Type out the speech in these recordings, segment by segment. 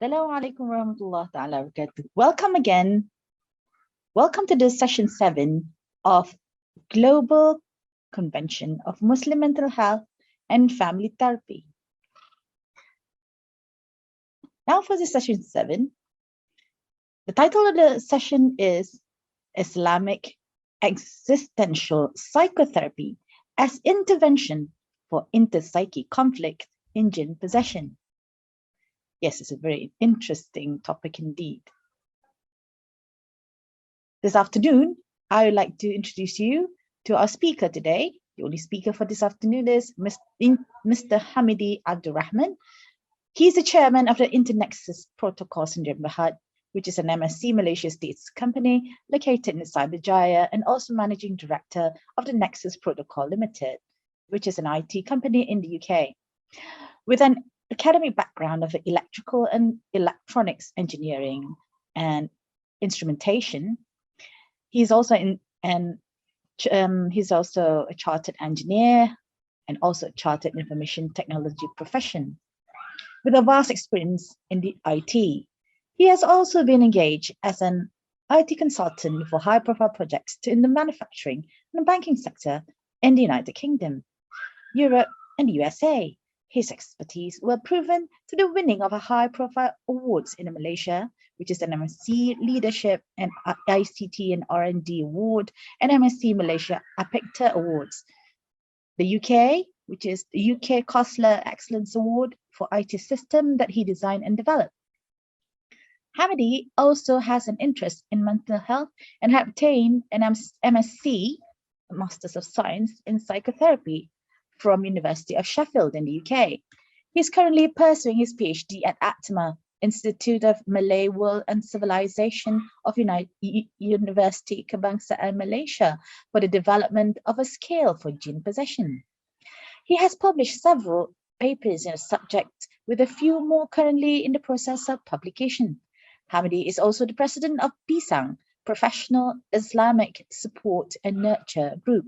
Assalamu alaikum warahmatullahi ta'ala wabarakatuh. Welcome again. Welcome to this session 7 of Global Convention of Muslim Mental Health and Family Therapy. Now for this session 7, the title of the session is Islamic Existential Psychotherapy as Intervention for Inter-Psyche Conflict in Jinn Possession. Yes, it's a very interesting topic indeed. This afternoon, I would like to introduce you to our speaker today. The only speaker for this afternoon is Mr. Hamidi Abdul Rahman. He's the chairman of the Internexus Protocol Syndrome, which is an MSc Malaysia States company located in Cyberjaya, and also managing director of the Nexus Protocol Limited, which is an IT company in the UK. With an academic background of electrical and electronics engineering and instrumentation, he's also he's also a chartered engineer and also a chartered information technology profession with a vast experience in the IT. He has also been engaged as an IT consultant for high-profile projects in the manufacturing and the banking sector in the United Kingdom, Europe, and the USA. His expertise were proven through the winning of a high-profile awards in Malaysia, which is an MSc Leadership and ICT and R&D Award, and MSc Malaysia APECTA Awards. The UK, which is the UK Kostler Excellence Award for IT system that he designed and developed. Hamidi also has an interest in mental health and had obtained an MSc, Masters of Science in Psychotherapy, from University of Sheffield in the UK. He's currently pursuing his PhD at ATMA, Institute of Malay World and Civilization of University Kebangsaan Malaysia, for the development of a scale for Jinn possession. He has published several papers in the subject, with a few more currently in the process of publication. Hamidi is also the president of PISANG, Professional Islamic Support and Nurture Group,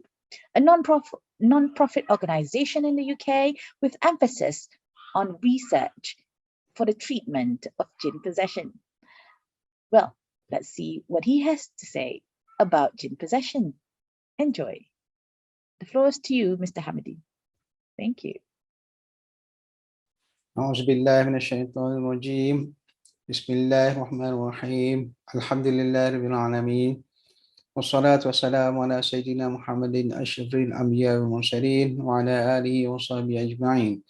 a non-profit organization in the UK with emphasis on research for the treatment of Jinn possession. Well, let's see what he has to say about Jinn possession. Enjoy. The floor is to you, Mr. Hamidi. Thank you. أعوذ بالله من الشيطان الرجيم بسم الله الرحمن الرحيم الحمد لله رب العالمين والصلاة والسلام على سيدنا محمد أشرف الأنبياء والمرسلين وعلى آله وصحبه أجمعين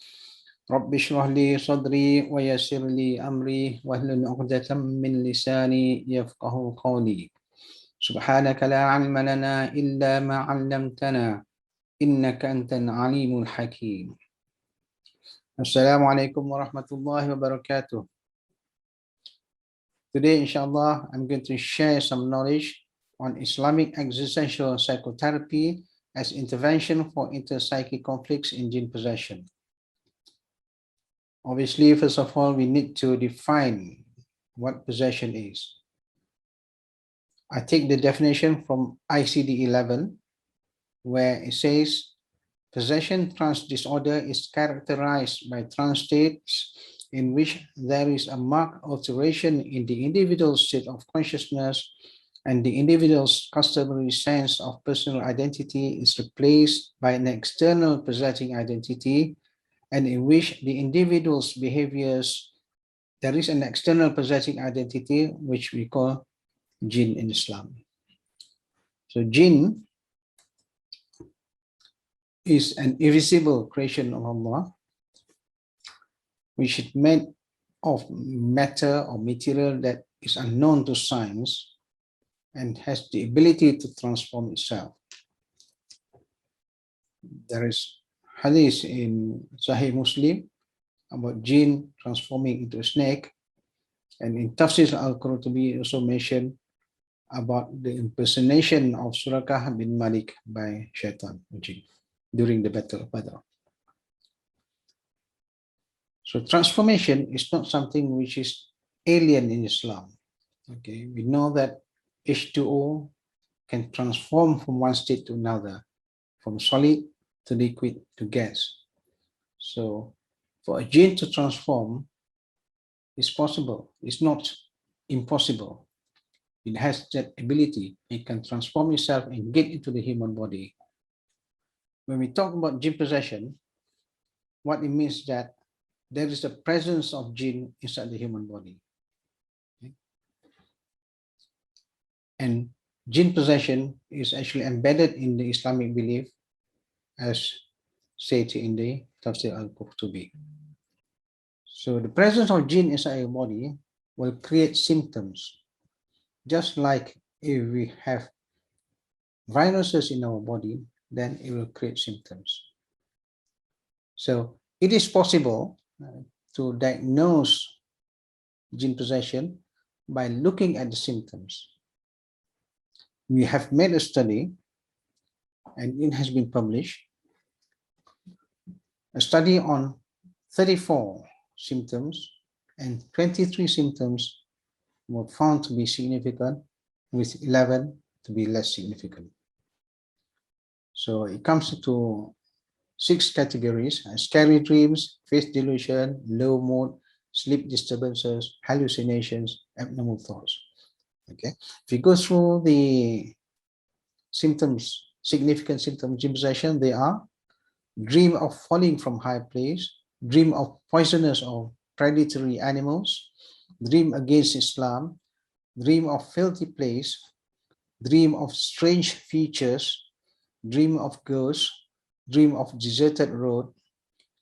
رب اشرح لي صدري ويسر لي أمري واحلل عقدة من لساني يفقه قولي سبحانك لا علم لنا إلا ما علمتنا إنك أنت العليم الحكيم. Assalamualaikum warahmatullahi wabarakatuh. Today, inshallah, I'm going to share some knowledge on Islamic Existential Psychotherapy as intervention for inter-psyche conflicts in Jinn possession. Obviously, first of all, we need to define what possession is. I take the definition from ICD-11, where it says, possession trance disorder is characterized by trance states in which there is a marked alteration in the individual's state of consciousness and the individual's customary sense of personal identity is replaced by an external possessing identity, and in which the individual's behaviors, there is an external possessing identity, which we call Jinn in Islam. So Jinn is an invisible creation of Allah, which is made of matter or material that is unknown to science and has the ability to transform itself. There is hadith in Sahih Muslim about jinn transforming into a snake, and in Tafsir al-Qurtubi also mentioned about the impersonation of Surakah bin Malik by Shaitan, jinn, during the Battle of Badr. So transformation is not something which is alien in Islam. Okay, we know that H2O can transform from one state to another, from solid to liquid to gas. So for a jinn to transform, It's possible. It's not impossible. It has that ability. It can transform itself and get into the human body. When we talk about jinn possession, what it means that there is a presence of jinn inside the human body. Okay? And jinn possession is actually embedded in the Islamic belief as stated in the Tafsir al-Qurtubi. So the presence of jinn inside your body will create symptoms, just like if we have viruses in our body, then it will create symptoms. So it is possible to diagnose jinn possession by looking at the symptoms. We have made a study, and it has been published, a study on 34 symptoms, and 23 symptoms were found to be significant, with 11 to be less significant. So it comes to 6 categories: scary dreams, face delusion, low mood, sleep disturbances, hallucinations, abnormal thoughts. Okay, if you go through the symptoms, significant symptoms, jinn possession, they are dream of falling from high place, dream of poisonous or predatory animals, dream against Islam, dream of filthy place, dream of strange features, dream of ghosts, dream of deserted road,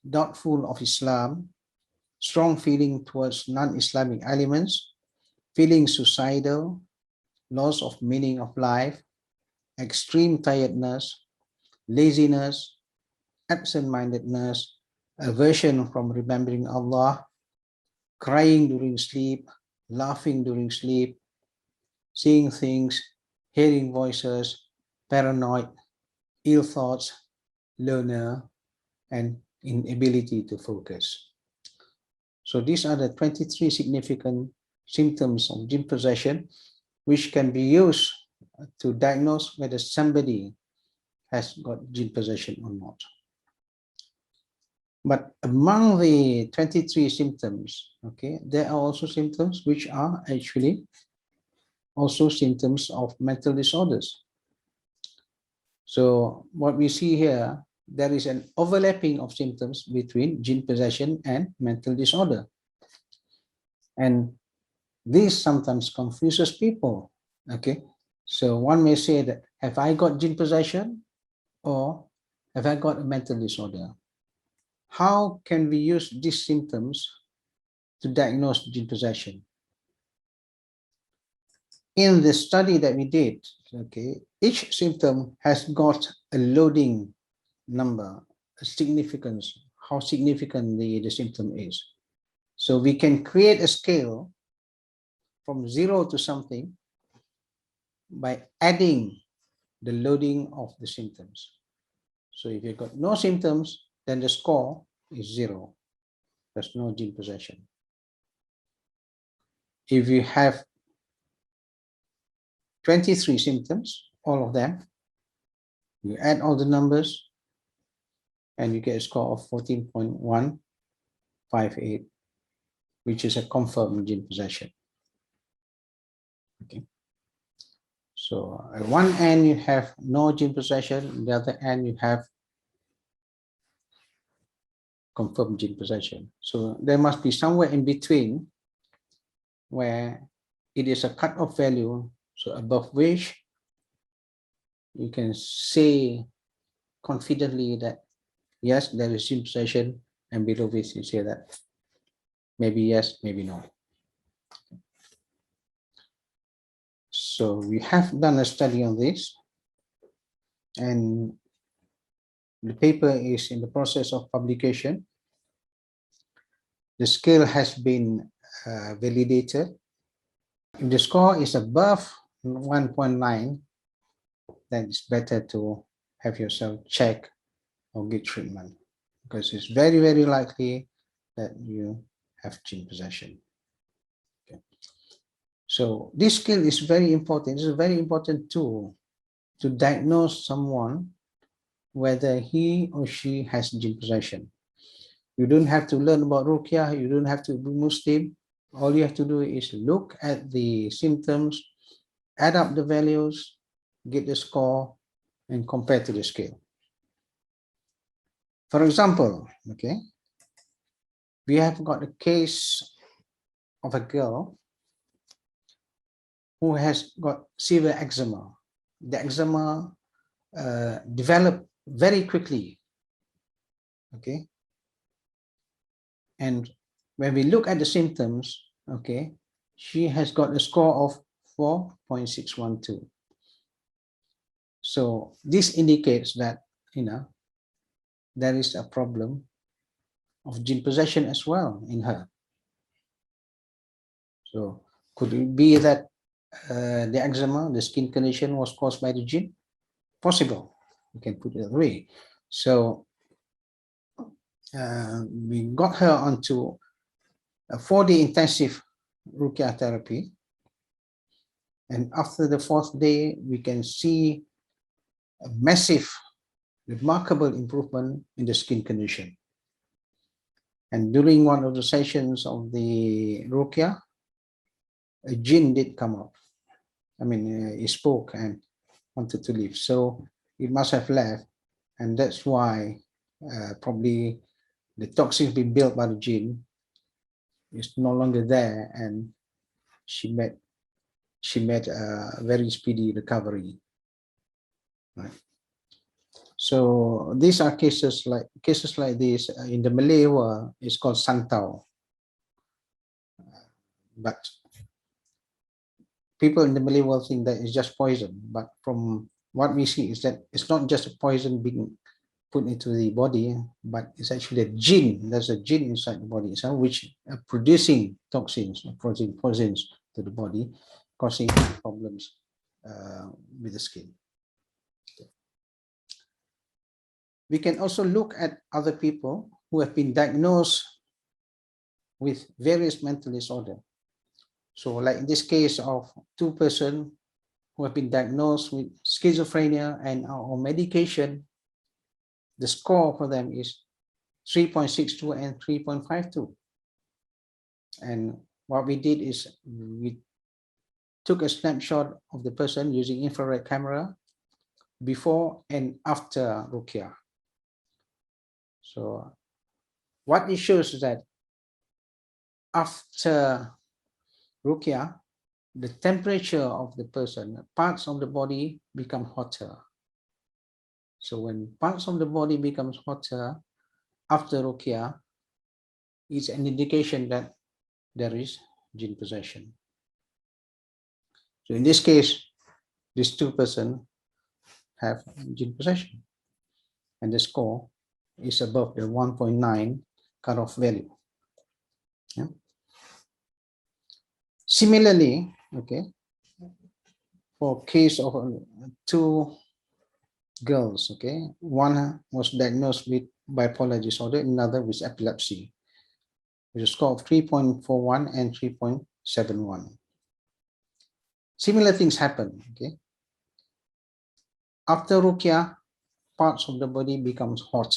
doubtful of Islam, strong feeling towards non-Islamic elements, feeling suicidal, loss of meaning of life, extreme tiredness, laziness, absent-mindedness, aversion from remembering Allah, crying during sleep, laughing during sleep, seeing things, hearing voices, paranoid, ill thoughts, loner, and inability to focus. So these are the 23 significant symptoms of jinn possession, which can be used to diagnose whether somebody has got jinn possession or not. But among the 23 symptoms, okay, there are also symptoms which are actually also symptoms of mental disorders. So what we see here, there is an overlapping of symptoms between jinn possession and mental disorder. And this sometimes confuses people, okay? So one may say that, have I got jinn possession or have I got a mental disorder? How can we use these symptoms to diagnose jinn possession? In the study that we did, okay, each symptom has got a loading number, a significance, how significant the symptom is. So we can create a scale from 0 to something by adding the loading of the symptoms. So if you've got no symptoms, then the score is 0. There's no jinn possession. If you have 23 symptoms, all of them, you add all the numbers and you get a score of 14.158, which is a confirmed jinn possession. Okay. So at one end you have no jinn possession, the other end you have confirmed jinn possession. So there must be somewhere in between where it is a cut-off value, so above which you can say confidently that yes, there is jinn possession, and below which you say that maybe yes, maybe no. So we have done a study on this, and the paper is in the process of publication. The scale has been validated. If the score is above 1.9, then it's better to have yourself check or get treatment, because it's very, very likely that you have jinn possession. Okay. So this skill is very important. It's a very important tool to diagnose someone whether he or she has jinn possession. You don't have to learn about Ruqyah, you don't have to be Muslim. All you have to do is look at the symptoms, add up the values, get the score, and compare to the scale. For example, okay, we have got a case of a girl who has got severe eczema. The eczema developed very quickly, okay? And when we look at the symptoms, okay, she has got a score of 4.612. So this indicates that, there is a problem of jinn possession as well in her. So could it be that the eczema, the skin condition, was caused by the jinn? Possible. We can put it that way. So we got her onto a 4-day intensive Ruqyah therapy. And after the 4th day, we can see a massive, remarkable improvement in the skin condition. And during one of the sessions of the Ruqyah, a jinn did come up. I mean, he spoke and wanted to leave. So it must have left. And that's why probably the toxins being built by the jinn is no longer there. And she met a very speedy recovery. Right. So these are cases like this in the Malay world. It's called santau. But people in the Malay world think that it's just poison. But from what we see is that it's not just a poison being put into the body, but it's actually a jinn. There's a jinn inside the body itself, which are producing toxins, poisons to the body, causing problems with the skin. We can also look at other people who have been diagnosed with various mental disorders. So like in this case of 2 persons who have been diagnosed with schizophrenia and are on medication, the score for them is 3.62 and 3.52. And what we did is we took a snapshot of the person using infrared camera before and after Ruqyah. So what it shows is that after Ruqyah, the temperature of the person, parts of the body become hotter. So when parts of the body becomes hotter after Ruqyah, it's an indication that there is jinn possession. So in this case, these 2 persons have jinn possession, and the score is above the 1.9 cutoff value. Yeah. Similarly, okay, for case of 2 girls, okay, one was diagnosed with bipolar disorder, another with epilepsy, with a score of 3.41 and 3.71. Similar things happen, okay. After Ruqyah, parts of the body becomes hot.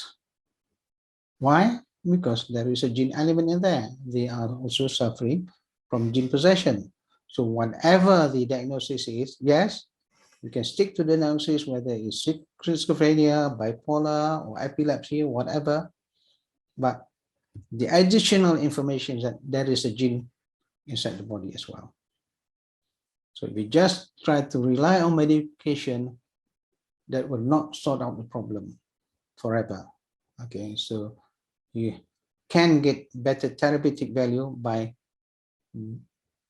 Why? Because there is a jinn element in there. They are also suffering from jinn possession. So whatever the diagnosis is, yes, you can stick to the diagnosis, whether it's schizophrenia, bipolar, or epilepsy, or whatever. But the additional information is that there is a jinn inside the body as well. So if we just try to rely on medication, that will not sort out the problem forever. Okay, so you can get better therapeutic value by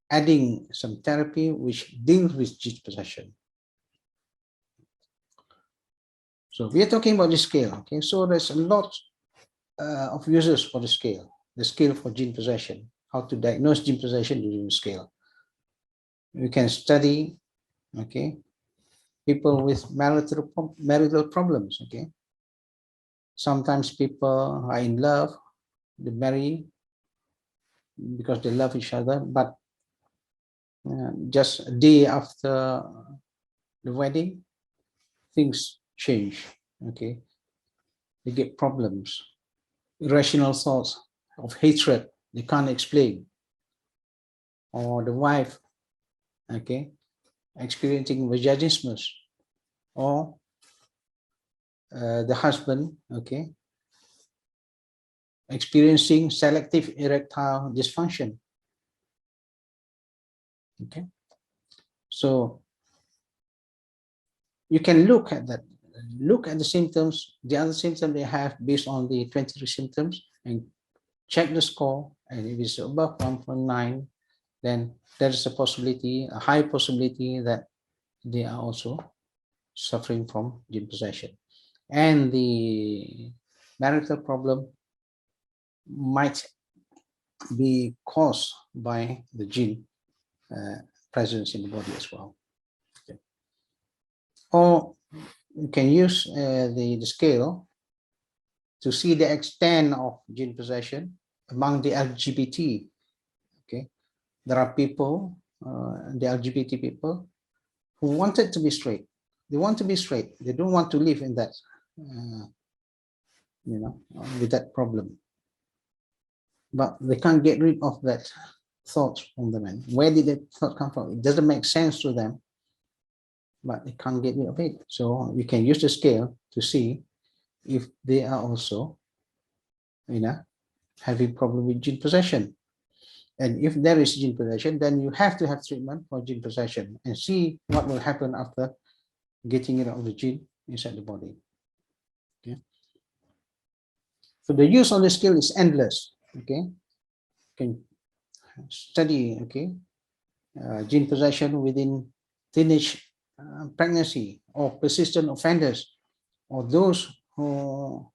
adding some therapy which deals with jinn possession. So we are talking about the scale. Okay, so there's a lot of uses for the scale for jinn possession, how to diagnose jinn possession using the scale. We can study, okay, people with marital problems. Okay, sometimes people are in love, they marry because they love each other, but just a day after the wedding, things change. Okay, they get problems, irrational thoughts of hatred they can't explain. or the wife, okay, experiencing vaginismus, or the husband, okay, experiencing selective erectile dysfunction. Okay, so you can look at that, look at the symptoms, the other symptoms they have based on the 23 symptoms, and check the score. And if it's above 1.9, then there is a possibility, a high possibility, that they are also suffering from jinn possession. And the marital problem might be caused by the jinn presence in the body as well. Okay. Or you can use the scale to see the extent of jinn possession among the LGBT. Okay, there are people, the LGBT people, who wanted to be straight. They want to be straight. They don't want to live in that, with that problem. But they can't get rid of that thought from the mind. Where did that thought come from? It doesn't make sense to them, but they can't get rid of it. So you can use the scale to see if they are also, having problem with jinn possession. And if there is jinn possession, then you have to have treatment for jinn possession and see what will happen after getting rid of the jinn inside the body. Okay. So the use of the scale is endless. Okay. You can study, okay, jinn possession within teenage pregnancy, or persistent offenders, or those who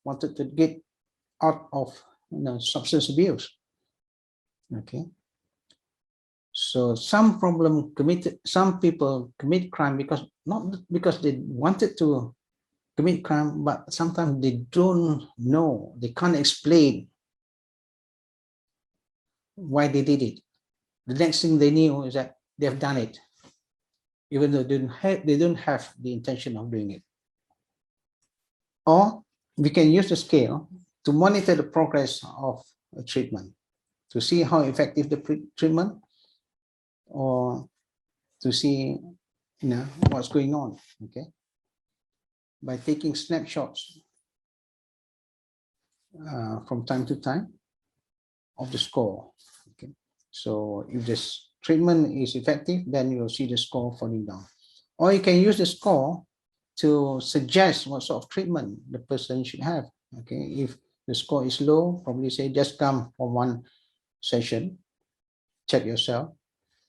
wanted to get out of substance abuse. Okay, so some people commit crime because, not because they wanted to commit crime, but sometimes they don't know, they can't explain why they did it. The next thing they knew is that they have done it, even though they don't have the intention of doing it. Or we can use the scale to monitor the progress of a treatment, to see how effective the treatment, or to see what's going on. Okay, by taking snapshots from time to time of the score. Okay, so if this treatment is effective, then you'll see the score falling down. Or you can use the score to suggest what sort of treatment the person should have. Okay, if the score is low, probably say just come for one session, check yourself.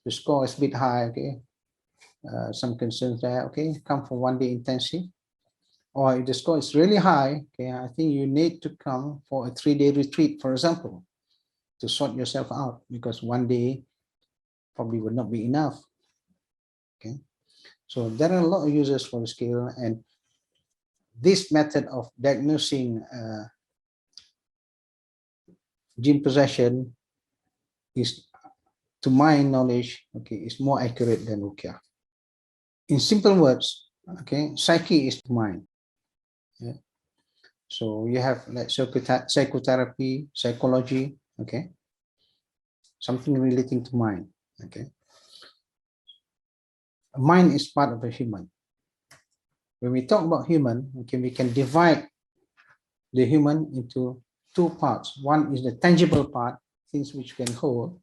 The score is a bit high, okay, some concerns there, okay, come for 1 day intensive. Or if the score is really high, okay, I think you need to come for a 3-day retreat, for example, to sort yourself out, because 1 day probably would not be enough. Okay, so there are a lot of users for the scale, and this method of diagnosing jinn possession is, to my knowledge, okay, is more accurate than ruqyah. In simple words, okay, psyche is the mind. Yeah. So you have like psychotherapy, psychology, okay, something relating to mind. Okay, mind is part of a human. When we talk about human, okay, we can divide the human into two parts. One is the tangible part, things which can hold,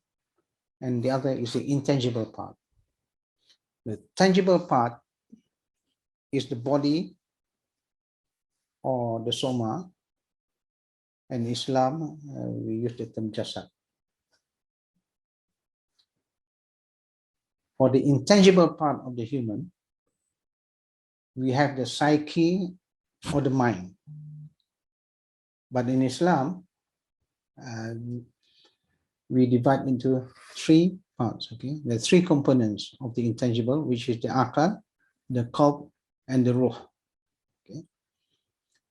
and the other is the intangible part. The tangible part is the body, or the soma, and Islam, we use the term jasad. For the intangible part of the human, we have the psyche or the mind. But in Islam, we divide into 3 parts. Okay, there are 3 components of the intangible, which is the akal, the qalb, and the ruh. Okay,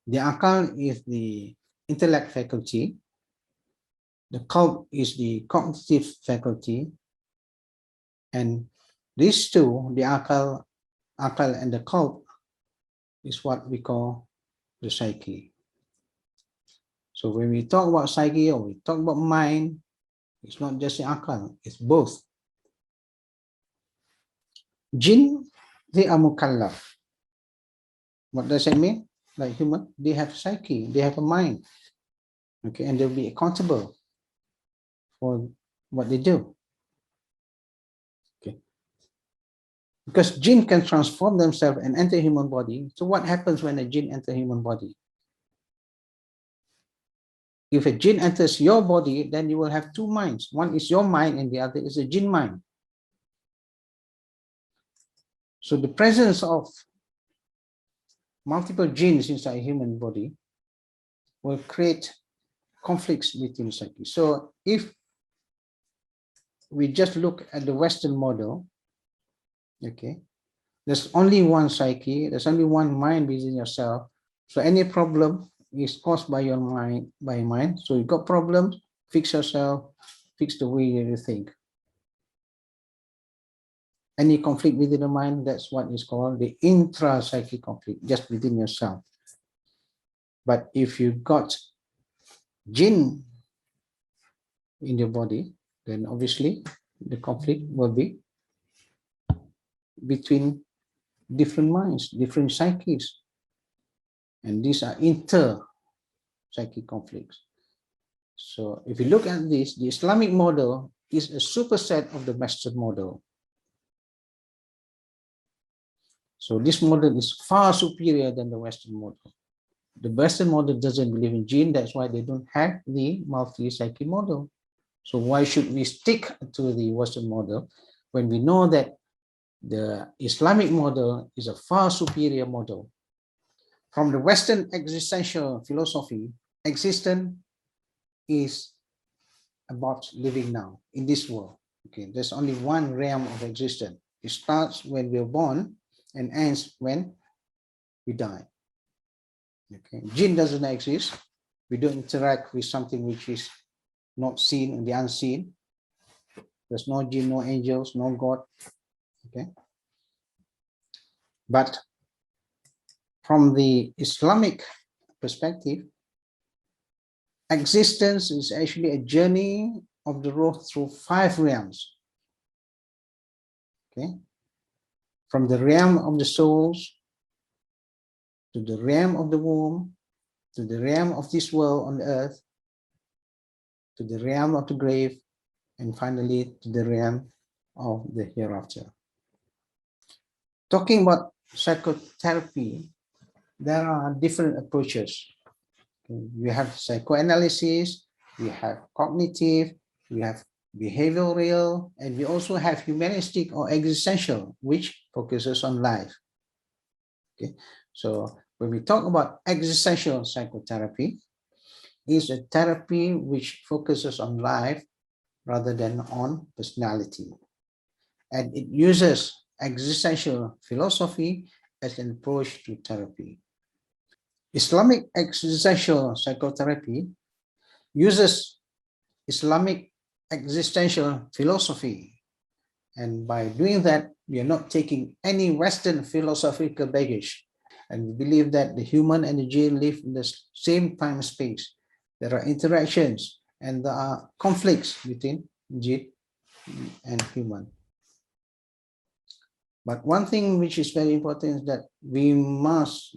the akal is the intellect faculty, the qalb is the cognitive faculty, and these two, the akal and the qalb, is what we call the psyche. So when we talk about psyche, or we talk about mind, It's not just the akal, it's both. Jinn, they are mukallaf. What does that mean? Like human, they have psyche, they have a mind. Okay, and they'll be accountable for what they do. Okay. Because jinn can transform themselves and enter human body. So what happens when a jinn enters human body? If a jinn enters your body, then you will have two minds. One is your mind and the other is a jinn mind. So the presence of multiple jinns inside a human body will create conflicts between psyche. So if we just look at the Western model, okay, there's only one psyche, there's only one mind within yourself. So any problem is caused by your mind, So you got problems, fix yourself, fix the way you think. Any conflict within the mind, that's what is called the intra-psychic conflict, just within yourself. But if you got jinn in your body, then obviously the conflict will be between different minds, different psyches. And these are inter-psychic conflicts. So if you look at this, the Islamic model is a superset of the Western model. So this model is far superior than the Western model. The Western model doesn't believe in jinn, that's why they don't have the multi-psyche model. So why should we stick to the Western model when we know that the Islamic model is a far superior model? From the Western existential philosophy, existence is about living now in this world. Okay, there's only one realm of existence. It starts when we're born and ends when we die. Okay, jinn doesn't exist. We don't interact with something which is not seen and the unseen. There's no jinn, no angels, no God. Okay, but from the Islamic perspective, existence is actually a journey of the road through 5 realms. Okay, from the realm of the souls to the realm of the womb, to the realm of this world on the earth, to the realm of the grave, and finally to the realm of the hereafter. Talking about psychotherapy, there are different approaches. We have psychoanalysis, we have cognitive, we have behavioral, and we also have humanistic or existential, which focuses on life. Okay, so when we talk about existential psychotherapy, is a therapy which focuses on life rather than on personality. And it uses existential philosophy as an approach to therapy. Islamic existential psychotherapy uses Islamic existential philosophy. And by doing that, we are not taking any Western philosophical baggage. And we believe that the human and the jinn live in the same time space. There are interactions and there are conflicts between jinn and human. But one thing which is very important is that we must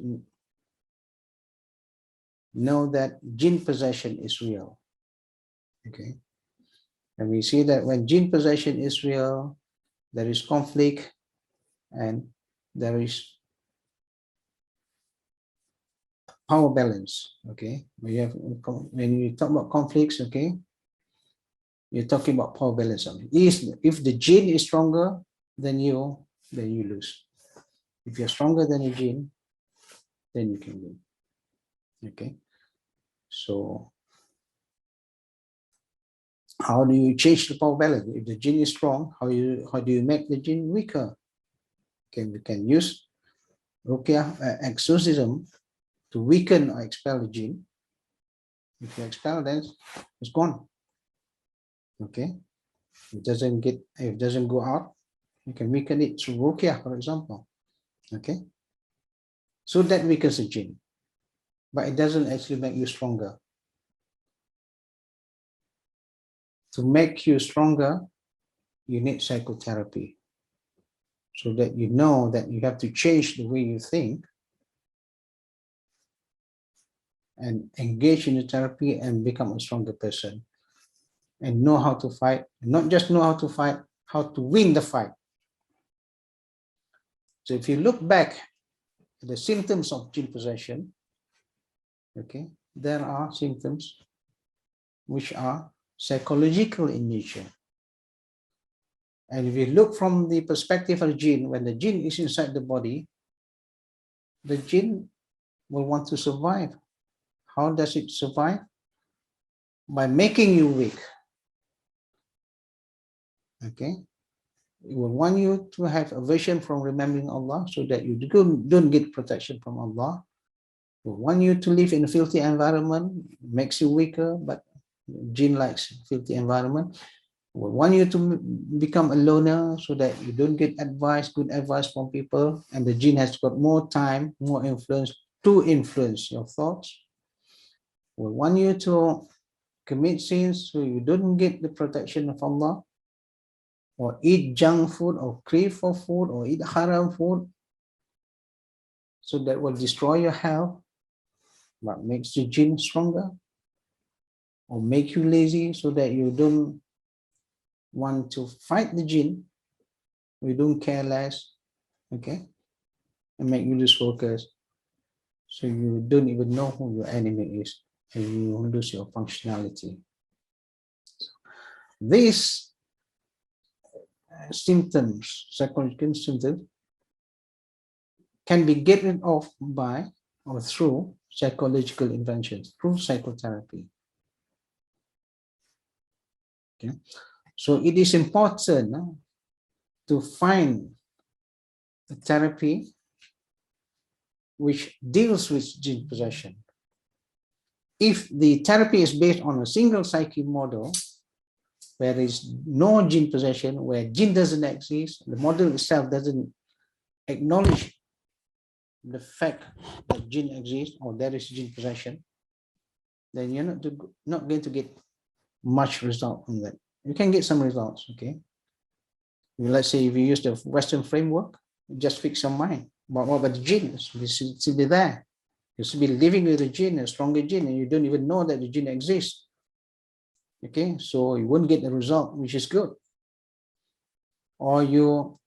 know that jinn possession is real. Okay. And we see that when jinn possession is real, there is conflict and there is power balance. Okay. When you talk about conflicts, okay, you're talking about power balance. If the jinn is stronger than you lose. If you're stronger than a jinn, then you can win. Okay. So how do you change the power balance? If the jinn is strong, how do you make the jinn weaker? Okay, we can use ruqyah exorcism to weaken or expel the jinn. If you expel, then it's gone. Okay, if it doesn't go out, you can weaken it through ruqyah, for example. Okay, so that weakens the jinn, but it doesn't actually make you stronger. to make you stronger, you need psychotherapy, so that you know that you have to change the way you think and engage in the therapy and become a stronger person and know how to fight, not just know how to fight, how to win the fight. So if you look back at the symptoms of jinn possession, okay, there are symptoms which are psychological in nature. And if you look from the perspective of jinn, when the jinn is inside the body, the jinn will want to survive. How does it survive? By making you weak. Okay, it will want you to have aversion from remembering Allah, so that you don't get protection from Allah. It will want you to live in a filthy environment, makes you weaker, but jinn likes filthy environment. It will want you to become a loner, so that you don't get advice, good advice from people, and the jinn has got more time, more influence to influence your thoughts. It will want you to commit sins, so you don't get the protection of Allah, or eat junk food, or crave for food, or eat haram food, so that will destroy your health, but makes the jinn stronger, or make you lazy, so that you don't want to fight the jinn, you don't care less, okay, and make you lose focus, so you don't even know who your enemy is, and you lose your functionality. These symptoms, psychological symptoms, can be get rid of by or through psychological interventions, through psychotherapy. Okay, so it is important to find a therapy which deals with jinn possession. If the therapy is based on a single psyche model, where there is no jinn possession, where jinn doesn't exist, the model itself doesn't acknowledge the fact that jinn exists or there is jinn possession, then you're not going to get much result from that. You can get some results, okay? Let's say if you use the Western framework, just fix your mind. But what about the jinn? It should still be there. You should be living with a jinn, a stronger jinn, and you don't even know that the jinn exists. Okay, so you won't get the result, which is good. Or you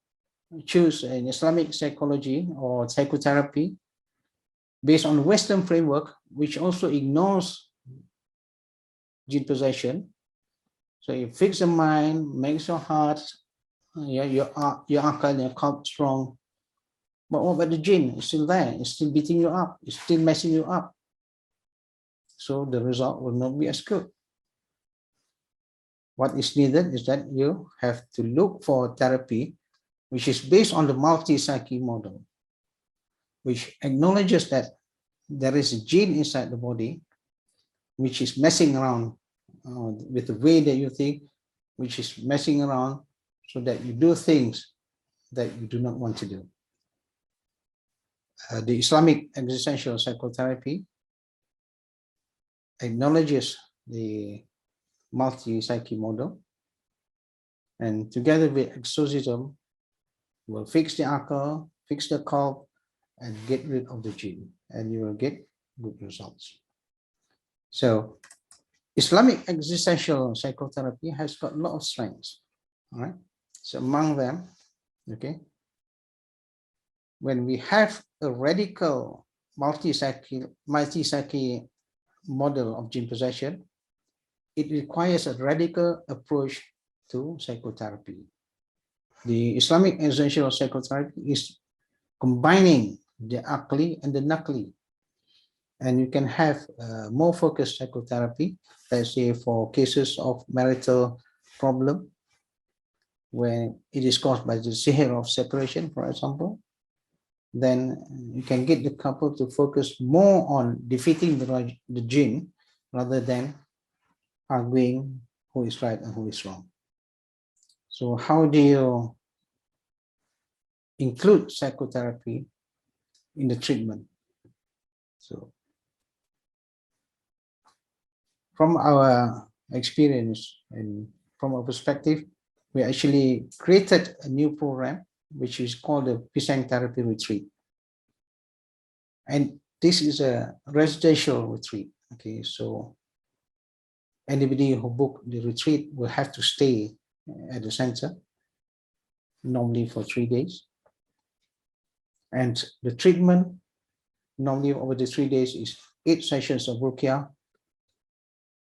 choose an Islamic psychology or psychotherapy based on Western framework, which also ignores jinn possession. So you fix the mind, makes your heart, your akal and your qalb strong. But what about the jinn? It's still there. It's still beating you up. It's still messing you up. So the result will not be as good. What is needed is that you have to look for therapy which is based on the multi-psyche model, which acknowledges that there is a jinn inside the body, which is messing around with the way that you think, which is messing around so that you do things that you do not want to do. The Islamic Existential Psychotherapy acknowledges the multi-psyche model, and together with exorcism will fix the akal, fix the qalb, and get rid of the jinn, and you will get good results. So Islamic Existential Psychotherapy has got a lot of strengths. All right, so among them, okay, when we have a radical multi-psyche model of jinn possession, it requires a radical approach to psychotherapy. The Islamic Existential Psychotherapy is combining the akli and the nakli, and you can have more focused psychotherapy, let's say for cases of marital problem, when it is caused by the sihr of separation, for example. Then you can get the couple to focus more on defeating the jinn rather than arguing who is right and who is wrong. So how do you include psychotherapy in the treatment? So from our experience in from our perspective, we actually created a new program, which is called the PISANG Therapy Retreat. And this is a residential retreat. Okay, so anybody who book the retreat will have to stay at the center, normally for 3 days. And the treatment, normally over the 3 days, is 8 sessions of Ruqyah,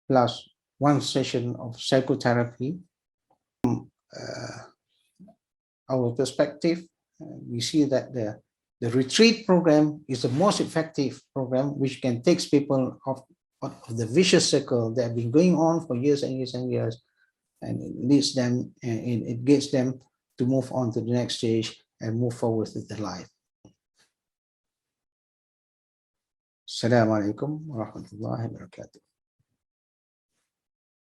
plus 1 session of psychotherapy. Our perspective, we see that the retreat program is the most effective program which can take people out of the vicious circle that have been going on for years and years and years, and it leads them and it gets them to move on to the next stage and move forward with their life. Assalamu alaikum wa rahmatullahi wa barakatuh.